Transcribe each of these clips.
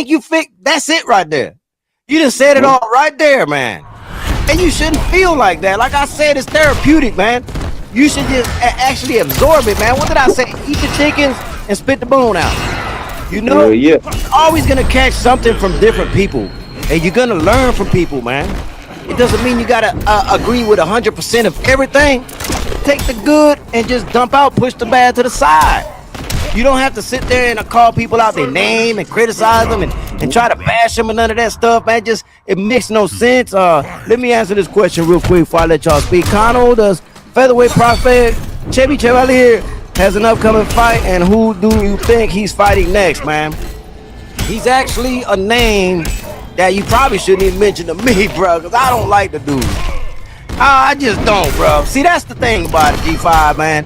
think you that's it right there. You just said it all right there, man. And you shouldn't feel like that. Like I said, it's therapeutic, man. You should just actually absorb it, man. What did I say? Eat the chickens and spit the bone out. You know, yeah. You're always gonna catch something from different people, and you're gonna learn from people, man. It doesn't mean you gotta agree with 100% of everything. Take the good and just dump out, push the bad to the side. You don't have to sit there and call people out their name and criticize them and try to bash them and none of that stuff, man. It makes no sense. Let me answer this question real quick before I let y'all speak. Connell, does featherweight prospect Chevy Chevalier has an upcoming fight, and who do you think he's fighting next, man? He's actually a name that you probably shouldn't even mention to me, bro, because I don't like the dude. I just don't, bro. See, that's the thing about it, G5, man.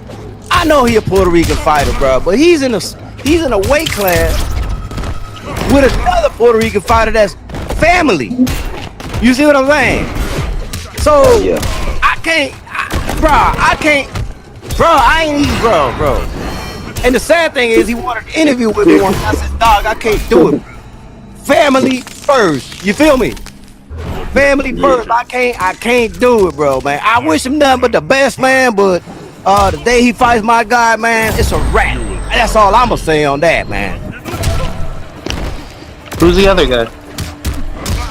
I know he a Puerto Rican fighter, bro, but he's in a weight class with another Puerto Rican fighter that's family. You see what I'm saying? So I ain't even bro. And the sad thing is, he wanted to interview with me once. I said, dog, I can't do it. Family first. You feel me? Family first. I can't do it, bro, man. I wish him nothing but the best, man, but the day he fights my guy, man, it's a wrap. That's all I'm gonna say on that, man. Who's the other guy?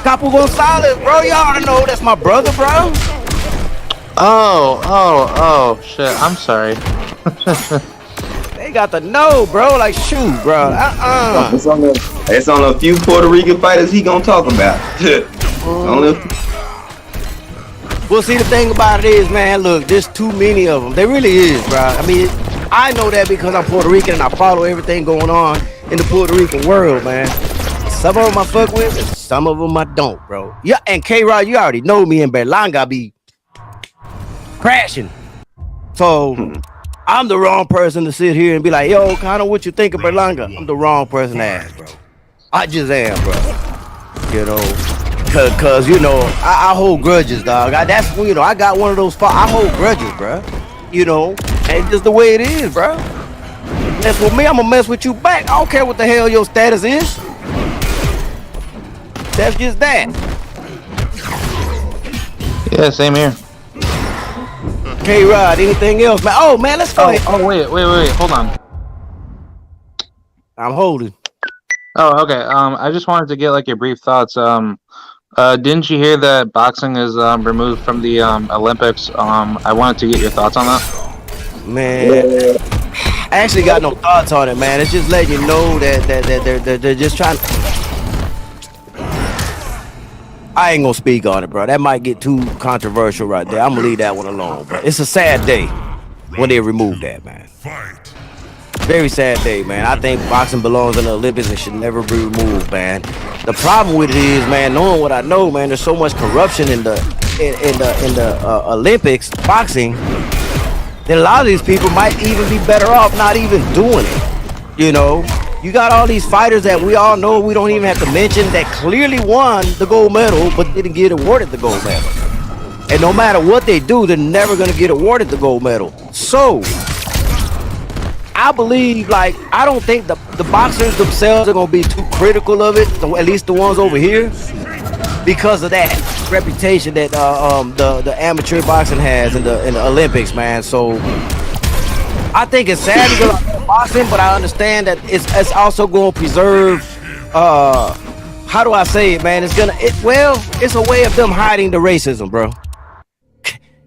Capo Gonzalez, bro. Y'all ought to know that's my brother, bro. Oh, shit. I'm sorry. They got to know, bro. Like, shoot, bro. It's on a few Puerto Rican fighters he gonna talk about. Well, see, the thing about it is, man, look, there's too many of them. There really is, bro. I mean, I know that because I'm Puerto Rican and I follow everything going on in the Puerto Rican world, man. Some of them I fuck with and some of them I don't, bro. Yeah, and K-Rod, you already know me and Berlanga be crashing. So, I'm the wrong person to sit here and be like, yo, Connor, what you think of Berlanga? I'm the wrong person to ask, bro. I just am, bro. You know. Cause you know, I hold grudges, dog. I got one of those. I hold grudges, bro. You know, and just the way it is, bro. Mess with me, I'm gonna mess with you back. I don't care what the hell your status is. That's just that. Yeah, same here. K-Rod, anything else, man? Oh man, let's go. Oh wait, hold on. I'm holding. Oh, okay. I just wanted to get like your brief thoughts. Didn't you hear that boxing is removed from the Olympics? I wanted to get your thoughts on that. Man, I actually got no thoughts on it, man. It's just letting you know that they're just trying. I ain't gonna speak on it, bro. That might get too controversial right there. I'm gonna leave that one alone, bro. It's a sad day when they remove that, man. Very sad day, man. I think boxing belongs in the Olympics and should never be removed, man. The problem with it is, man, knowing what I know, man, there's so much corruption in the Olympics, boxing, that a lot of these people might even be better off not even doing it. You know, you got all these fighters that we all know, we don't even have to mention, that clearly won the gold medal but didn't get awarded the gold medal. And no matter what they do, they're never going to get awarded the gold medal. So I believe, like, I don't think the boxers themselves are going to be too critical of it, at least the ones over here, because of that reputation that the amateur boxing has in the Olympics, man. So I think it's sad to go to boxing, but I understand that it's also going to preserve, how do I say it, man? It's a way of them hiding the racism, bro.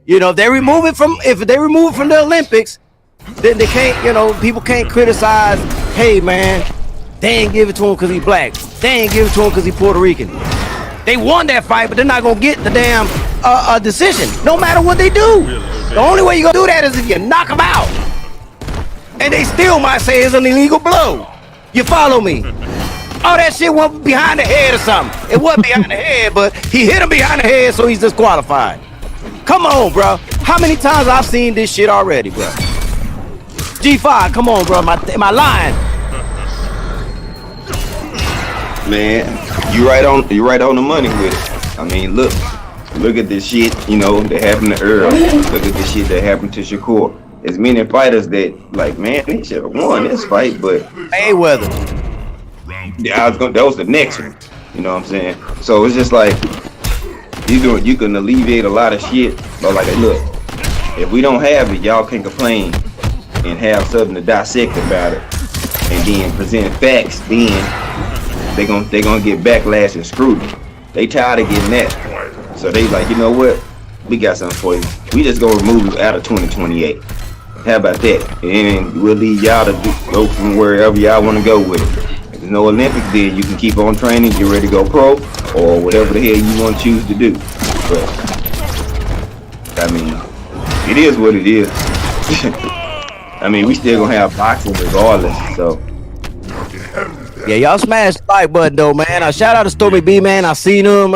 You know, if they remove it from the Olympics, then they can't, you know, people can't criticize, hey man, they ain't give it to him because he's black. They ain't give it to him because he's Puerto Rican. They won that fight, but they're not gonna get the damn decision, no matter what they do. The only way you gonna do that is if you knock them out. And they still might say it's an illegal blow. You follow me? Oh, that shit went behind the head or something. It wasn't behind the head, but he hit him behind the head, so he's disqualified. Come on, bro. How many times I've seen this shit already, bro? G5, come on, bro. Am I lying? Man, you right on the money with it. I mean, look at this shit, you know, that happened to Earl. Look at this shit that happened to Shakur. There's many fighters that, like, man, they should have won this fight, but Mayweather. Yeah, that was the next one. You know what I'm saying? So it's just like you can alleviate a lot of shit, but like, look, if we don't have it, y'all can complain and have something to dissect about it, and then present facts. Then they gonna get backlash and scrutiny. They tired of getting that, so they like, you know what? We got something for you. We just gonna remove you out of 2028. How about that? And we'll leave y'all to go from wherever y'all want to go with it. If there's no Olympics, then you can keep on training, get ready to go pro, or whatever the hell you want to choose to do. But I mean, it is what it is. I mean, we still gonna have boxing regardless. So yeah, y'all smash the like button though, man. Shout out to Stormy B, man. I seen him.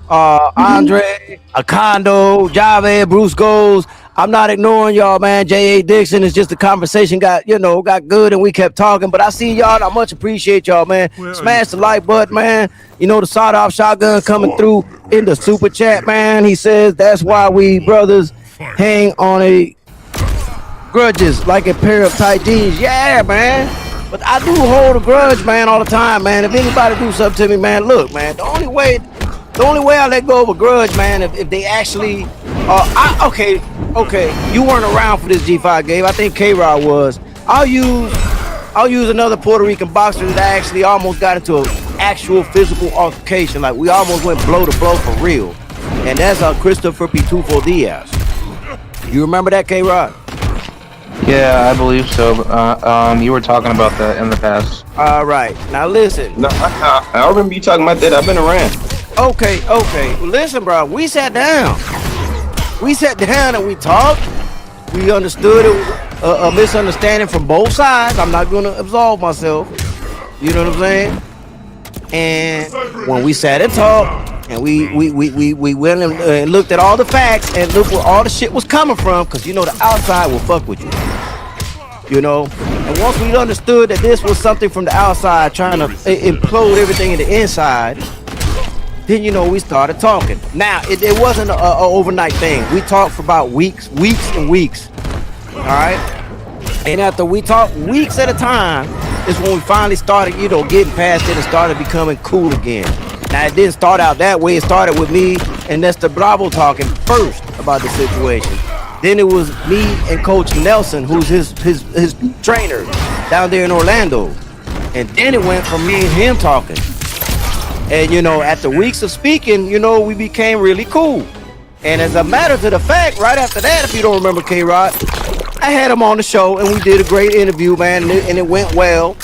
Andre, Acondo, Javed, Bruce Goes. I'm not ignoring y'all, man. J.A. Dixon. It's just the conversation got good and we kept talking. But I see y'all and I much appreciate y'all, man. Smash the like button, man. You know, the sawed-off shotgun coming through in the super chat, man. He says that's why we brothers hang on a grudges like a pair of tight jeans. Yeah, man. But I do hold a grudge, man, all the time, man. If anybody do something to me, man, look, man, the only way I let go of a grudge, man, if they actually okay, you weren't around for this G5 game. I think K-Rod was. I'll use another Puerto Rican boxer that actually almost got into an actual physical altercation. Like, we almost went blow to blow for real. And that's Christopher Pitufo Diaz. You remember that, K-Rod? Yeah, I believe so. You were talking about that in the past. All right. Now listen. no, I remember you talking about that. I've been around. Okay. Well, listen, bro. We sat down and we talked. We understood it, a misunderstanding from both sides. I'm not going to absolve myself. You know what I'm saying? And when we sat and talked, and we went and looked at all the facts and looked where all the shit was coming from, because you know the outside will fuck with you. You know? And once we understood that this was something from the outside trying to implode everything in the inside, then, you know, we started talking. Now, it wasn't an overnight thing. We talked for about weeks and weeks. All right? And after we talked weeks at a time, is when we finally started, you know, getting past it and started becoming cool again. Now, it didn't start out that way. It started with me and Nestor Bravo talking first about the situation. Then it was me and Coach Nelson, who's his trainer down there in Orlando. And then it went from me and him talking. And, you know, after weeks of speaking, you know, we became really cool. And as a matter of the fact, right after that, if you don't remember K-Rod, I had him on the show and we did a great interview, man, and it went well.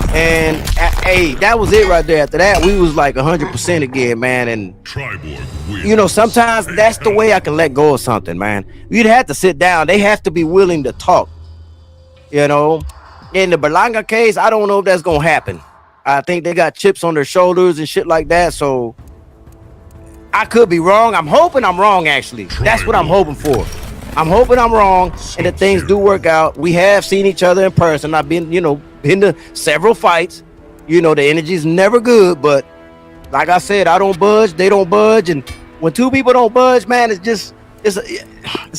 And, hey, that was it right there. After that, we was like 100% again, man. And, you know, sometimes that's the way I can let go of something, man. You'd have to sit down. They have to be willing to talk, you know. In the Berlanga case, I don't know if that's going to happen. I think they got chips on their shoulders and shit like that. So I could be wrong. I'm hoping I'm wrong, actually. That's what I'm hoping for. I'm hoping I'm wrong and that things do work out. We have seen each other in person. I've been, you know, been to several fights. You know, the energy's never good. But like I said, I don't budge. They don't budge. And when two people don't budge, man, it's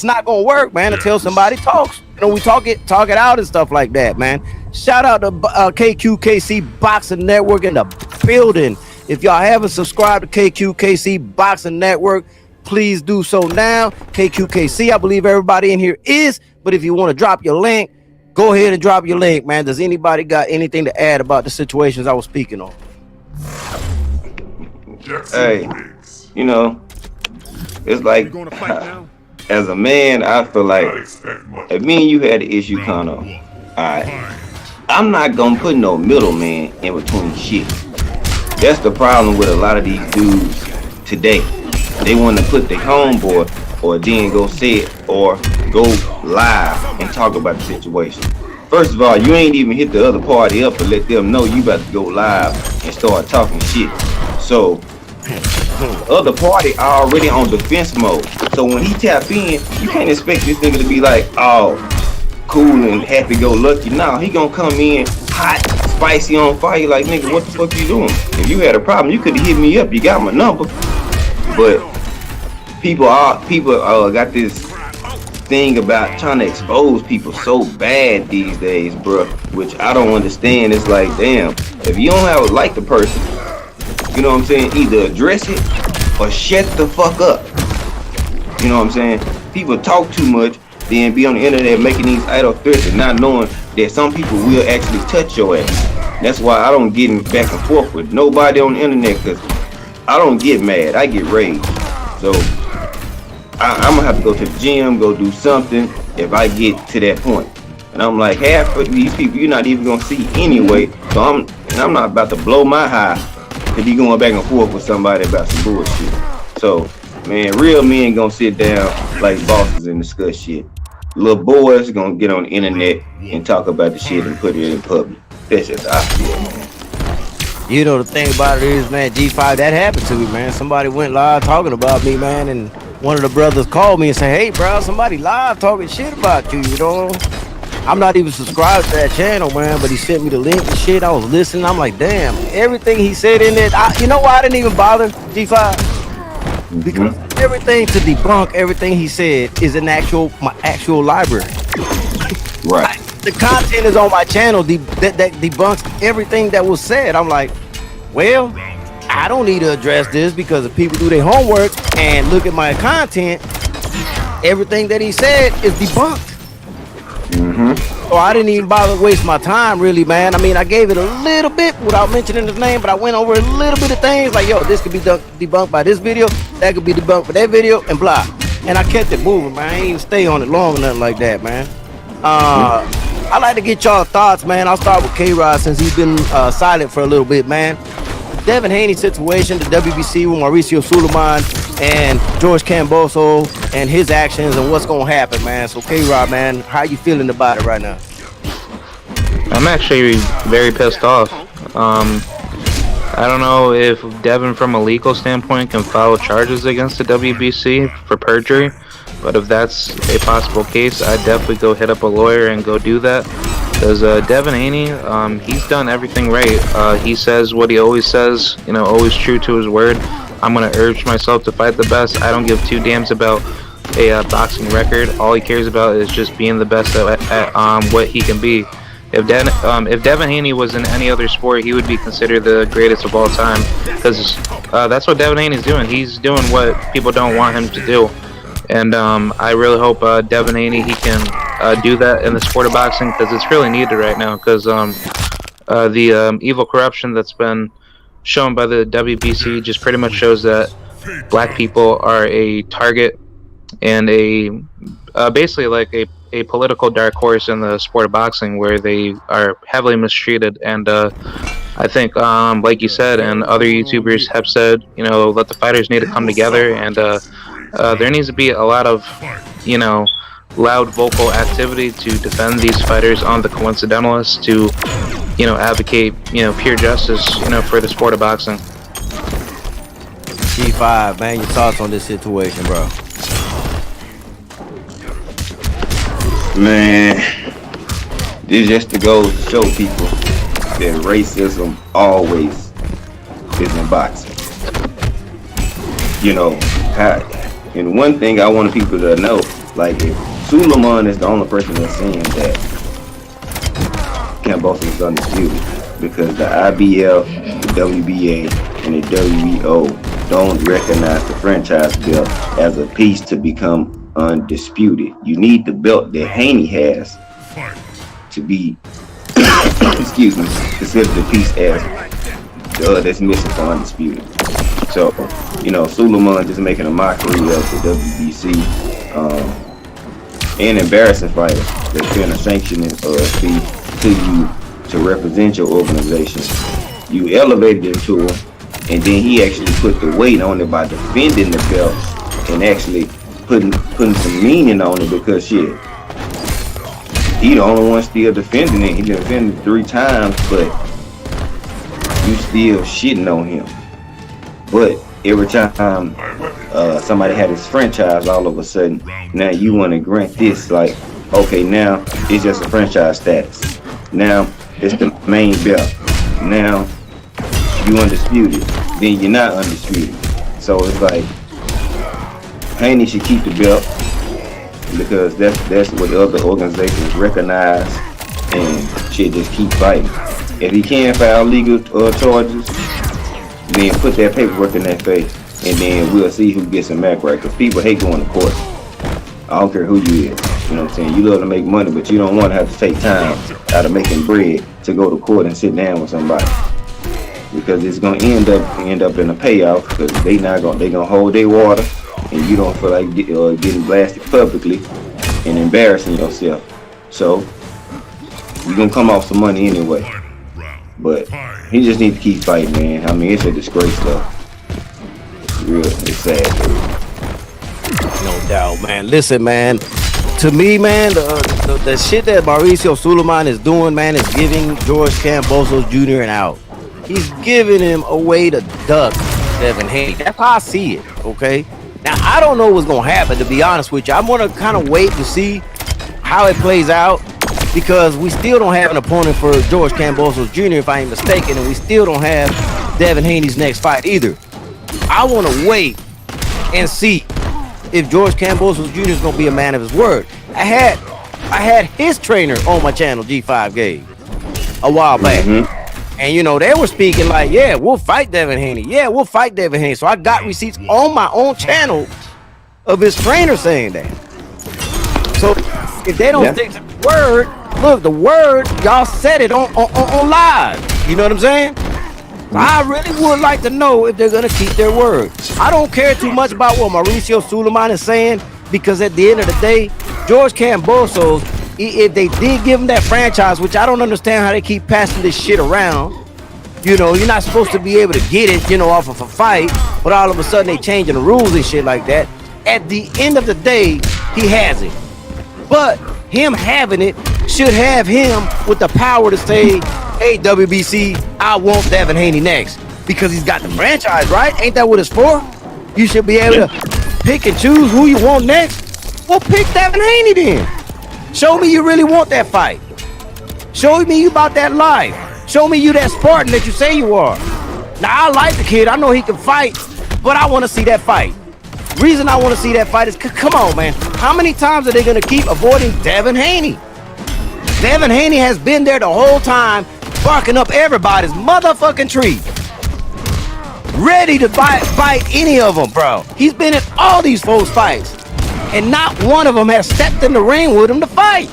not going to work, man, until somebody talks. You know, we talk it out and stuff like that, man. Shout out to KQKC Boxing Network in the building. If y'all haven't subscribed to KQKC Boxing Network, please do so now. KQKC, I believe everybody in here is. But if you want to drop your link, go ahead and drop your link, man. Does anybody got anything to add about the situations I was speaking on? Hey, you know, it's like, as a man, I feel like if me and you had an issue, Connor, alright, I'm not gonna put no middleman in between shit. That's the problem with a lot of these dudes today. They want to put their homeboy or then go say it or go live and talk about the situation. First of all, you ain't even hit the other party up and let them know you about to go live and start talking shit. So the other party already on defense mode. So when he tap in, you can't expect this nigga to be like, oh, cool and happy-go-lucky. Nah, he gonna come in hot, spicy, on fire. Like, nigga, what the fuck you doing? If you had a problem, you could have hit me up. You got my number. But people got this thing about trying to expose people so bad these days, bro, which I don't understand. It's like, damn, if you don't have like the person, you know what I'm saying, either address it or shut the fuck up. You know what I'm saying? People talk too much, then be on the internet making these idle threats and not knowing that some people will actually touch your ass. That's why I don't get back and forth with nobody on the internet, because I don't get mad, I get rage. So I'm gonna have to go to the gym, go do something if I get to that point. And I'm like, half of these people you're not even gonna see anyway. So I'm not about to blow my high to be going back and forth with somebody about some bullshit. So, man, real men gonna sit down like bosses and discuss shit. Little boys gonna get on the internet and talk about the shit and put it in public. That's just how I feel, man. You know, the thing about it is, man, G5, that happened to me, man. Somebody went live talking about me, man, and one of the brothers called me and said, hey, bro, somebody live talking shit about you, you know? I'm not even subscribed to that channel, man, but he sent me the link and shit. I was listening. I'm like, damn, everything he said in it, you know why I didn't even bother, G5? Because everything to debunk everything he said is in my actual library. Right. The content is on my channel that debunks everything that was said. I'm like, well, I don't need to address this, because if people do their homework and look at my content, everything that he said is debunked. So I didn't even bother to waste my time, really, man. I mean, I gave it a little bit without mentioning his name, but I went over a little bit of things like, yo, this could be debunked by this video, that could be debunked by that video, and blah. And I kept it moving, man. I ain't even stay on it long or nothing like that, man. I'd like to get y'all thoughts, man. I'll start with K-Rod, since he's been silent for a little bit, man. Devin Haney situation, the WBC with Mauricio Suleiman and George Camboso and his actions and what's going to happen, man. So, K-Rod, man, how you feeling about it right now? I'm actually very pissed off. I don't know if Devin, from a legal standpoint, can file charges against the WBC for perjury, but if that's a possible case, I'd definitely go hit up a lawyer and go do that. Because Devin Haney, he's done everything right. He says what he always says, you know, always true to his word. I'm going to urge myself to fight the best. I don't give two damns about a boxing record. All he cares about is just being the best at what he can be. If Devin Haney was in any other sport, he would be considered the greatest of all time. Because that's what Devin Haney's doing. He's doing what people don't want him to do. And I really hope Devin Haney, he can do that in the sport of boxing, because it's really needed right now. Because the evil corruption that's been shown by the WBC just pretty much shows that black people are a target and basically like a political dark horse in the sport of boxing, where they are heavily mistreated. And I think, like you said, and other YouTubers have said, you know, let the fighters need to come together, and there needs to be a lot of, you know, loud vocal activity to defend these fighters on the coincidentalists, to, you know, advocate, you know, pure justice, you know, for the sport of boxing. G5, man, your thoughts on this situation, bro? Man, this just to go to show people that racism always is in boxing. You know, and one thing I want people to know, like, if Suleiman is the only person that's saying that Camboso is undisputed, because the IBF, the WBA, and the WBO don't recognize the franchise belt as a piece to become undisputed. You need the belt that Haney has to be excuse me, considered the piece as that's missing for undisputed. So, you know, Suleiman just making a mockery of the WBC and embarrassing fighters that's paying a sanctioning fee to you to represent your organization. You elevated him to him, and then he actually put the weight on it by defending the belt and actually putting some meaning on it, because shit, he the only one still defending it. He defended 3 times, but you still shitting on him. But every time somebody had his franchise, all of a sudden, now you want to grant this, like, okay, now it's just a franchise status. Now it's the main belt. Now you undisputed. Then you're not undisputed. So it's like, Haney should keep the belt. because that's what the other organizations recognize and shit just keep fighting. If he can file legal charges, then put that paperwork in that face, and then we'll see who gets some back right. Because people hate going to court. I don't care who you is. You know what I'm saying? You love to make money, but you don't want to have to take time out of making bread to go to court and sit down with somebody. Because it's gonna end up in a payoff, because they gonna hold their water, and you don't feel like getting blasted publicly and embarrassing yourself. So you're gonna come off some money anyway. But he just needs to keep fighting, man. I mean, it's a disgrace, though. It's sad. No doubt, man. Listen, man. To me, man, the shit that Mauricio Suleiman is doing, man, is giving George Kambosos Jr. an out. He's giving him a way to duck Devin Haney. That's how I see it, okay? Now, I don't know what's going to happen, to be honest with you. I'm going to kind of wait to see how it plays out, because we still don't have an opponent for George Kambosos Jr., if I ain't mistaken, and we still don't have Devin Haney's next fight either. I want to wait and see if George Kambosos Jr. is going to be a man of his word. I had his trainer on my channel, G5 Gay, a while back. And, you know, they were speaking like, yeah, we'll fight Devin Haney. Yeah, we'll fight Devin Haney. So I got receipts on my own channel of his trainer saying that. So if they don't stick to the word, look, the word, y'all said it on live. You know what I'm saying? So I really would like to know if they're going to keep their word. I don't care too much about what Mauricio Suleiman is saying, because at the end of the day, George Kambosos, if they did give him that franchise, which I don't understand how they keep passing this shit around. You know, you're not supposed to be able to get it, you know, off of a fight, but all of a sudden they changing the rules and shit like that. At the end of the day, he has it. But him having it should have him with the power to say, hey, WBC, I want Devin Haney next. Because he's got the franchise, right? Ain't that what it's for? You should be able to pick and choose who you want next. Well, pick Devin Haney then. Show me you really want that fight. Show me you about that life. Show me you that Spartan that you say you are. Now, I like the kid. I know he can fight, but I want to see that fight. Reason I want to see that fight is, come on, man. How many times are they going to keep avoiding Devin Haney? Devin Haney has been there the whole time, barking up everybody's motherfucking tree. Ready to bite any of them, bro. He's been in all these folks' fights, and not one of them has stepped in the ring with him to fight.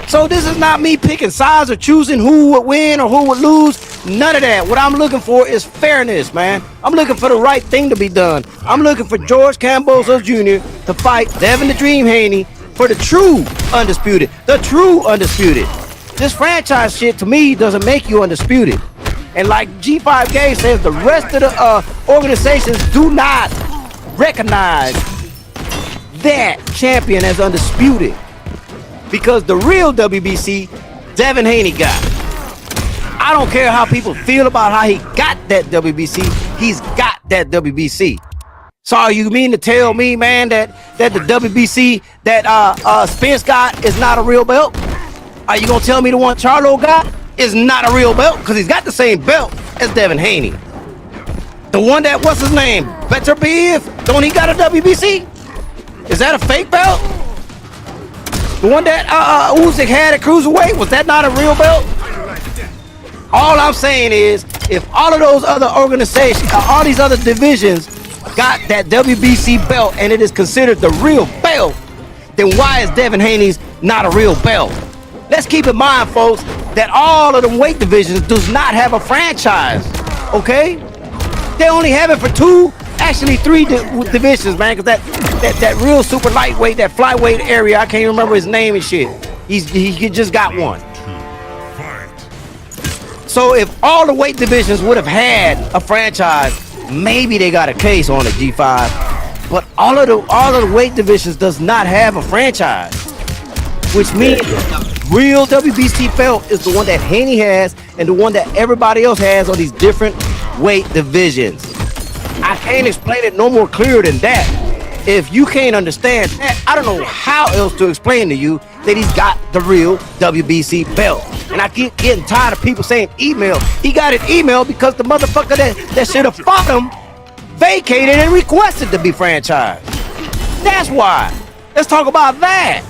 So this is not me picking sides or choosing who would win or who would lose. None of that. What I'm looking for is fairness, man. I'm looking for the right thing to be done. I'm looking for George Kambosos Jr. to fight Devin the Dream Haney for the true undisputed. The true undisputed. This franchise shit, to me, doesn't make you undisputed. And like G5K says, the rest of the organizations do not recognize that champion as undisputed. Because the real WBC, Devin Haney got. I don't care how people feel about how he got that WBC. He's got that WBC. So you mean to tell me, man, that the WBC that Spence got is not a real belt? Are you gonna tell me the one Charlo got is not a real belt? Because he's got the same belt as Devin Haney. The one that, what's his name? Better Beef? Don't he got a WBC? Is that a fake belt? The one that Usyk had at cruiserweight, was that not a real belt? All I'm saying is, if all of those other organizations, all these other divisions got that WBC belt and it is considered the real belt, then why is Devin Haney's not a real belt? Let's keep in mind, folks, that all of the weight divisions does not have a franchise, okay? They only have it for two, actually three divisions, man, because that real super lightweight, that flyweight area, I can't remember his name and shit. He just got one. So if all the weight divisions would have had a franchise, maybe they got a case on it, G5. But all of the weight divisions does not have a franchise, which means the real WBC belt is the one that Haney has and the one that everybody else has on these different weight divisions. I can't explain it no more clear than that. If you can't understand that, I don't know how else to explain to you that he's got the real WBC belt. And I keep getting tired of people saying email. He got an email because the motherfucker that should have fought him vacated and requested to be franchised. That's why. Let's talk about that.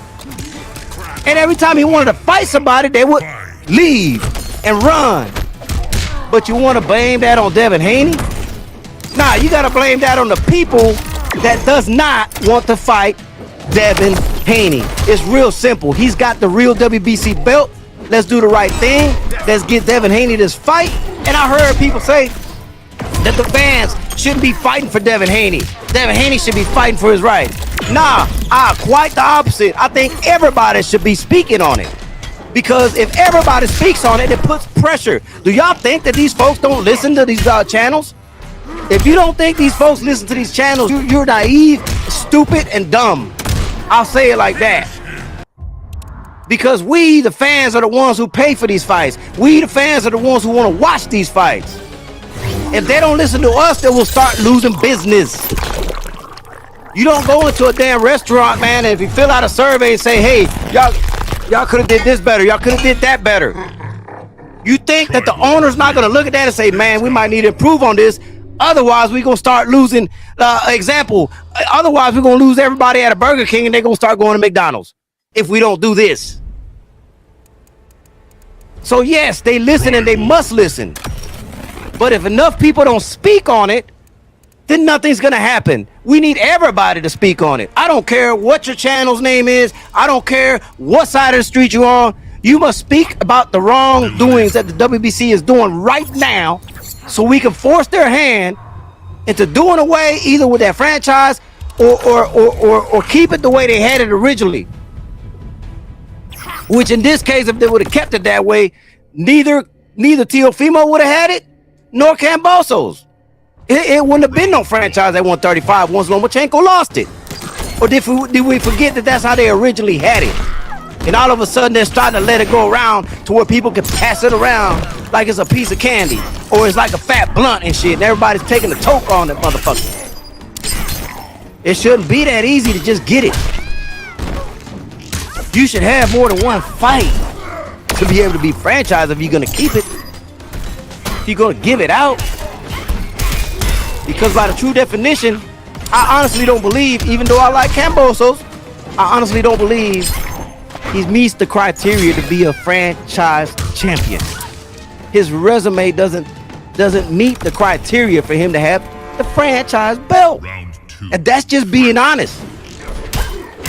And every time he wanted to fight somebody, they would leave and run. But you want to blame that on Devin Haney? Nah, you got to blame that on the people that does not want to fight Devin Haney. It's real simple. He's got the real WBC belt. Let's do the right thing. Let's get Devin Haney this fight. And I heard people say that the fans shouldn't be fighting for Devin Haney. Devin Haney should be fighting for his rights. Nah, quite the opposite. I think everybody should be speaking on it. Because if everybody speaks on it, it puts pressure. Do y'all think that these folks don't listen to these channels? If you don't think these folks listen to these channels, you're naive, stupid, and dumb. I'll say it like that. Because we, the fans, are the ones who pay for these fights. We, the fans, are the ones who want to watch these fights. If they don't listen to us, they will start losing business. You don't go into a damn restaurant, man, and if you fill out a survey and say, hey, y'all could have did this better, y'all could have did that better. You think that the owner's not going to look at that and say, man, we might need to improve on this. Otherwise, we're going to start losing, otherwise we're going to lose everybody at a Burger King and they're going to start going to McDonald's if we don't do this. So yes, they listen and they must listen. But if enough people don't speak on it, then nothing's gonna happen. We need everybody to speak on it. I don't care what your channel's name is. I don't care what side of the street you're on. You must speak about the wrongdoings that the WBC is doing right now so we can force their hand into doing away either with that franchise or keep it the way they had it originally. Which in this case, if they would have kept it that way, neither Teofimo would have had it, nor Kambosos. It wouldn't have been no franchise at 135 once Lomachenko lost it. Or did we forget that that's how they originally had it? And all of a sudden they're starting to let it go around to where people can pass it around like it's a piece of candy. Or it's like a fat blunt and shit, and everybody's taking the toke on that motherfucker. It shouldn't be that easy to just get it. You should have more than one fight to be able to be franchised if you're gonna keep it. If you're gonna give it out. Because by the true definition, I honestly don't believe, even though I like Kambosos, I honestly don't believe he meets the criteria to be a franchise champion. His resume doesn't meet the criteria for him to have the franchise belt. And that's just being honest.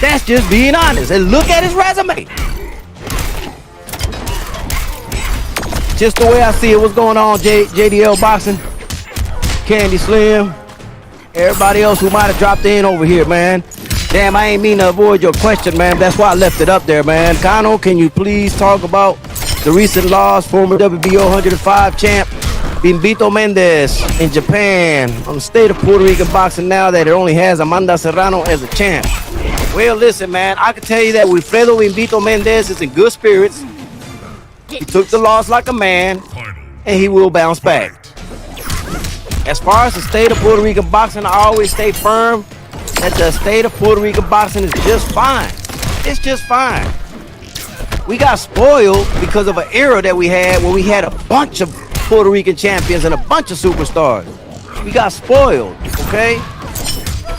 That's just being honest. And look at his resume. Just the way I see it. What's going on, JDL Boxing? Candy Slim, everybody else who might have dropped in over here, man. Damn, I ain't mean to avoid your question, man. That's why I left it up there, man. Kano, can you please talk about the recent loss, former WBO 105 champ, Bimbito Mendez in Japan, on the state of Puerto Rican boxing now that it only has Amanda Serrano as a champ? Well, listen, man, I can tell you that Wilfredo Bimbito Mendez is in good spirits. He took the loss like a man, and he will bounce back. As far as the state of Puerto Rican boxing, I always stay firm that the state of Puerto Rican boxing is just fine. It's just fine. We got spoiled because of an era that we had where we had a bunch of Puerto Rican champions and a bunch of superstars. We got spoiled, okay?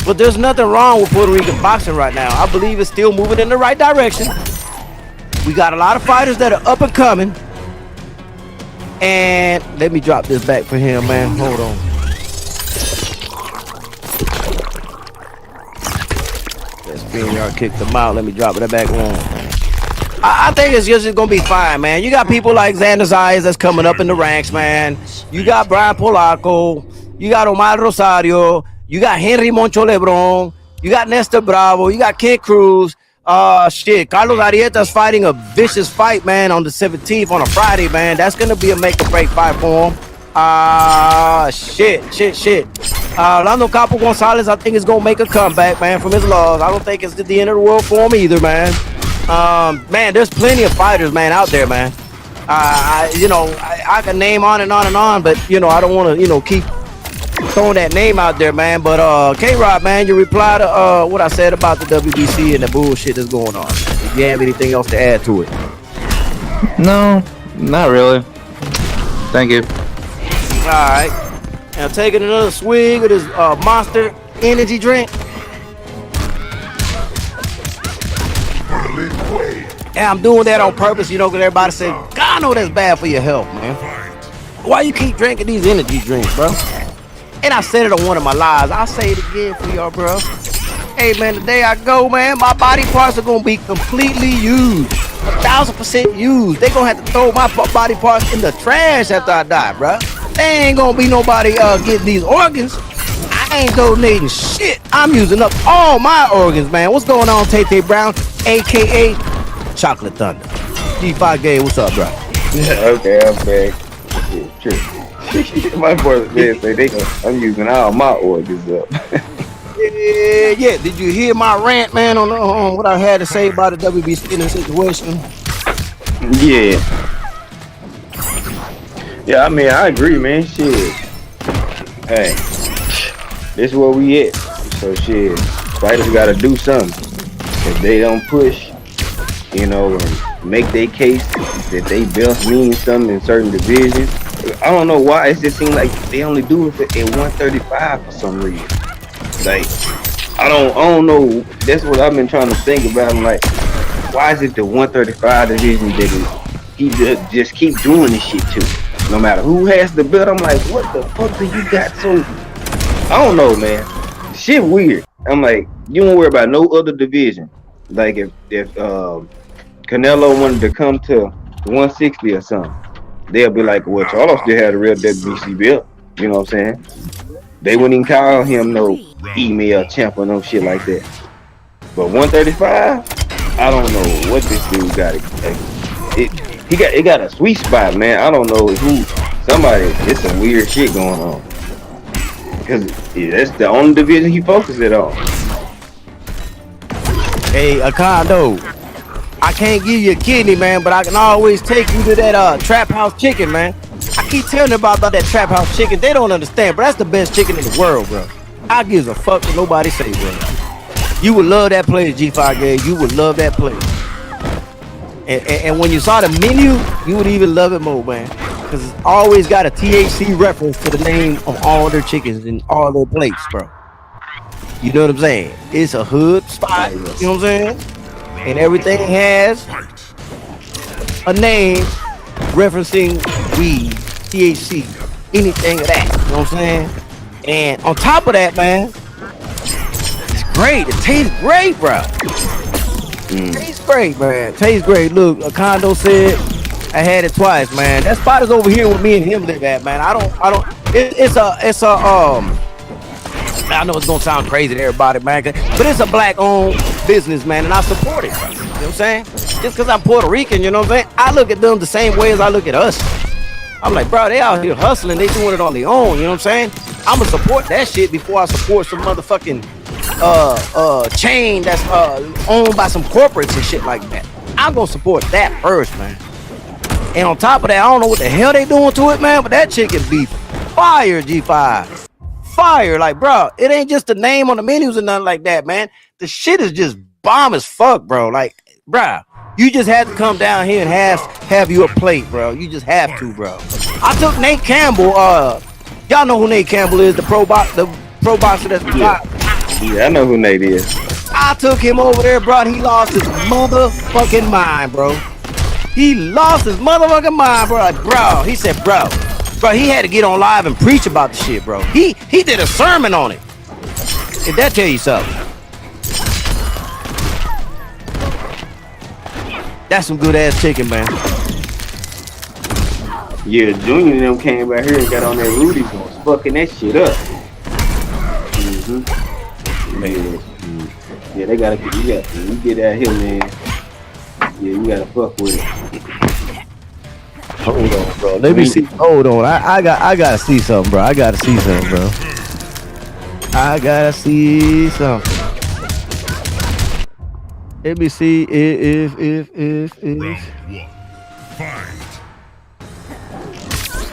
But there's nothing wrong with Puerto Rican boxing right now. I believe it's still moving in the right direction. We got a lot of fighters that are up and coming. And let me drop this back for him, man. Hold on. Y'all kicked them out. Let me drop it back on. I think it's just gonna be fine, man. You got people like Xander Zayas that's coming up in the ranks, man. You got Brian Polaco. You got Omar Rosario. You got Henry Moncho Lebron. You got Nestor Bravo. You got Kid Cruz. Shit. Carlos Arieta's fighting a vicious fight, man, on the 17th on a Friday, man. That's gonna be a make or break fight for him. Shit. Orlando Capo Gonzalez, I think, is gonna make a comeback, man, from his loss. I don't think it's the end of the world for him either, man. Man, there's plenty of fighters, man, out there, man. I can name on and on and on, but I don't want to, keep throwing that name out there, man. But K-Rod, man, you reply to what I said about the WBC and the bullshit that's going on. If you have anything else to add to it? No, not really. Thank you. All right. Now taking another swig of this Monster energy drink. And I'm doing that on purpose, you know, because everybody said, God, I know that's bad for your health, man. Why you keep drinking these energy drinks, bro? And I said it on one of my lives. I'll say it again for y'all, bro. Hey, man, the day I go, man, my body parts are going to be completely used. 1,000% used. They going to have to throw my body parts in the trash after I die, bro. They ain't going to be nobody getting these organs. I ain't donating shit. I'm using up all my organs, man. What's going on, Tay Brown, a.k.a. Chocolate Thunder? G5 Gay, what's up, bro? Okay. Yeah, true. My brother did say I'm using all my organs up. Yeah. Did you hear my rant, man, on what I had to say about the WBC in the situation? Yeah, I mean, I agree, man. Shit. Hey, this is where we at. So shit, fighters gotta do something. If they don't push, you know, and make their case that they belt means something in certain divisions. I don't know why. It just seems like they only do it at 135 for some reason. Like, I don't know. That's what I've been trying to think about. I'm like, why is it the 135 division that he just keep doing this shit to? No matter who has the belt, I'm like, what the fuck do you got? So I don't know, man. Shit weird. I'm like, you don't worry about no other division. Like if Canelo wanted to come to 160 or something, they'll be like, well, Charles still had a real WBC belt. You know what I'm saying? They wouldn't even call him no email champ or no shit like that. But 135, I don't know what this dude got. It got a sweet spot, man. I don't know who. It's some weird shit going on. Because that's the only division he focuses it on. Hey, Acondo, I can't give you a kidney, man, but I can always take you to that Trap House Chicken, man. I keep telling them about that Trap House Chicken. They don't understand, but that's the best chicken in the world, bro. I gives a fuck what nobody say, bro. You would love that place, G5 Gay. You would love that place. And when you saw the menu, you would even love it more, man. Because it's always got a THC reference to the name of all their chickens and all their plates, bro. You know what I'm saying? It's a hood spot, you know what I'm saying? And everything has a name referencing weed, THC, anything of that, you know what I'm saying? And on top of that, man, it's great. It tastes great, bro. Tastes great, man. Tastes great. Look, a condo said I had it twice, man. That spot is over here where me and him live at, man. I know it's gonna sound crazy to everybody, man, but it's a black-owned business, man, and I support it, bro. You know what I'm saying? Just because I'm Puerto Rican, you know what I'm saying? I look at them the same way as I look at us. I'm like, bro, they out here hustling. They doing it on their own, you know what I'm saying? I'm gonna support that shit before I support some motherfucking chain that's owned by some corporates and shit like that. I'm gonna support that first, man. And on top of that, I don't know what the hell they doing to it, man, but that chicken be fire, G5. Fire, like, bro, it ain't just the name on the menus and nothing like that, man. The shit is just bomb as fuck, bro. Like, bro, you just had to come down here and have you a plate, bro. You just have to, bro. I took Nate Campbell. Y'all know who Nate Campbell is, the pro boxer that's Yeah, I know who Nate is. I took him over there, bro. He lost his motherfucking mind, bro. He lost his motherfucking mind, bro. Like, bro, he said, bro, he had to get on live and preach about the shit, bro. He did a sermon on it. Did that tell you something? That's some good ass chicken, man. Yeah, Junior and them came back here and got on that Rudy and was fucking that shit up. Yeah, they gotta get you get out here, man. Yeah, you gotta fuck with it. Hold on, bro. Let me see. Hold on. I gotta see something, bro. I gotta see something, bro. I gotta see something. Let me see if.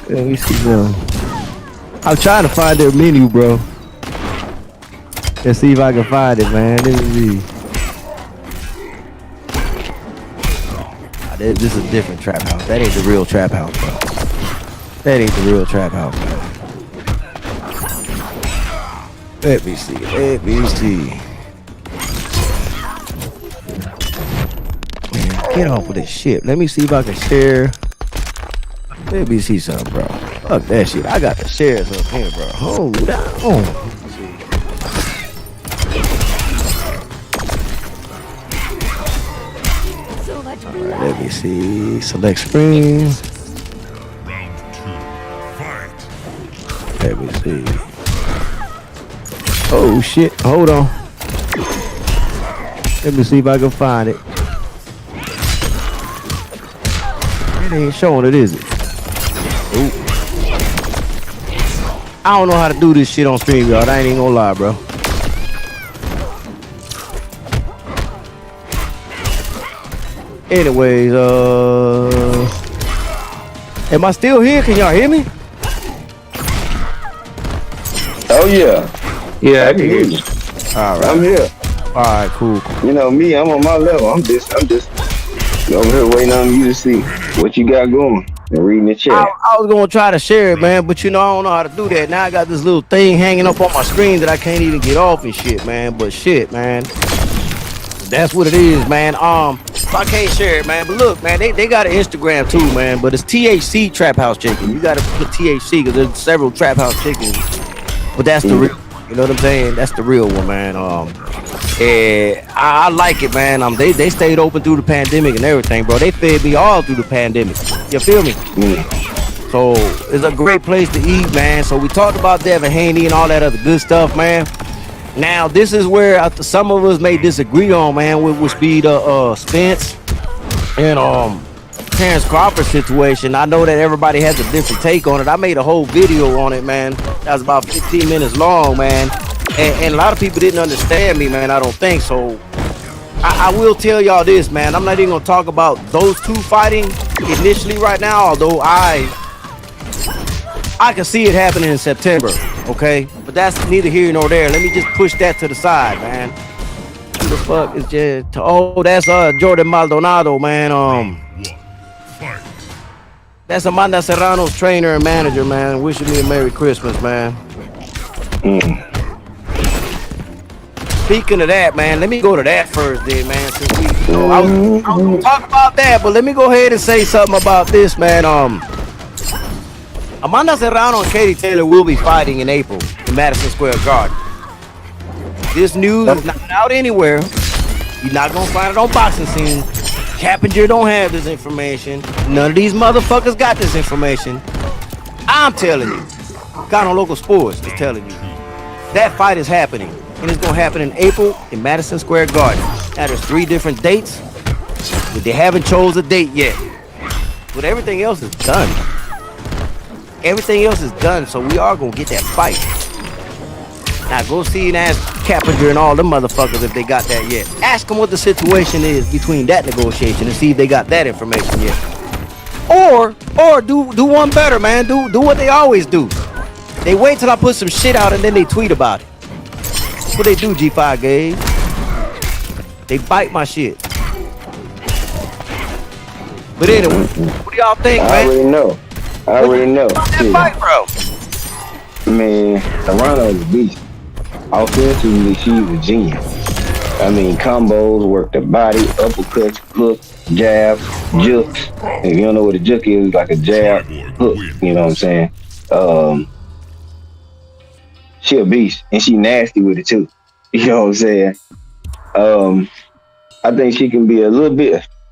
Let me see them. I'm trying to find their menu, bro. Let's see if I can find it, man. Let me see. This is a different trap house. That ain't the real trap house, bro. That ain't the real trap house, bro. Let me see. Get off with this shit. Let me see if I can share. Let me see something, bro. Fuck that shit. I got the shares up here, bro. Hold on. Alright, let me see. Select screen. Let me see. Oh shit. Hold on. Let me see if I can find it. It ain't showing it, is it? Ooh. I don't know how to do this shit on stream, y'all. I ain't even gonna lie, bro. Anyways, am I still here? Can y'all hear me? Oh yeah. Yeah, I can hear you. All right. I'm here. All right, cool. You know me, I'm on my level. I'm just over here waiting on you to see what you got going and reading the chat. I was gonna try to share it, man, but you know I don't know how to do that. Now I got this little thing hanging up on my screen that I can't even get off and shit, man. But shit, man, that's what it is, man. So I can't share it, man. But look, man, they got an Instagram too, man. But it's THC Trap House Chicken. You gotta put THC because there's several Trap House Chickens, but that's the real one. You know what I'm saying? That's the real one, man. I like it, man. They stayed open through the pandemic and everything, bro. They fed me all through the pandemic. You feel me? So it's a great place to eat, man. So we talked about Devin Haney and all that other good stuff, man. Now this is where some of us may disagree on, man, which be the Spence and Terrence Crawford situation. I know that everybody has a different take on it. I made a whole video on it, man. That was about 15 minutes long, man. And a lot of people didn't understand me, man. I don't think so. I will tell y'all this, man. I'm not even gonna talk about those two fighting initially right now, although I can see it happening in September, okay? But that's neither here nor there. Let me just push that to the side, man. Who the fuck is just? Oh, that's Jordan Maldonado, man. That's Amanda Serrano's trainer and manager, man. Wishing me a Merry Christmas, man. Speaking of that, man, let me go to that first, then, man. Since we, I was gonna talk about that, but let me go ahead and say something about this, man. Amanda Serrano and Katie Taylor will be fighting in April in Madison Square Garden. This news is not out anywhere. You're not gonna find it on Boxing Scene. Cappinger don't have this information. None of these motherfuckers got this information. I'm telling you. Got on Local Sports is telling you. That fight is happening. And it's gonna happen in April in Madison Square Garden. Now there's 3 different dates, but they haven't chose a date yet. But everything else is done. Everything else is done, so we are gonna get that fight. Now go see and ask Cappinger and all them motherfuckers if they got that yet. Ask them what the situation is between that negotiation and see if they got that information yet. Or do one better, man. Do what they always do. They wait till I put some shit out and then they tweet about it. That's what they do, G5 Gage. They bite my shit. But anyway, what do y'all think, man? I already know. That fight, bro. Man, Serrano's a beast. Offensively, she's a genius. I mean, combos, work the body, uppercuts, hooks, jabs, jukes. If you don't know what a juke is, it's like a jab, hook. You know what I'm saying? She a beast, and she nasty with it too. You know what I'm saying? I think she can be a little bit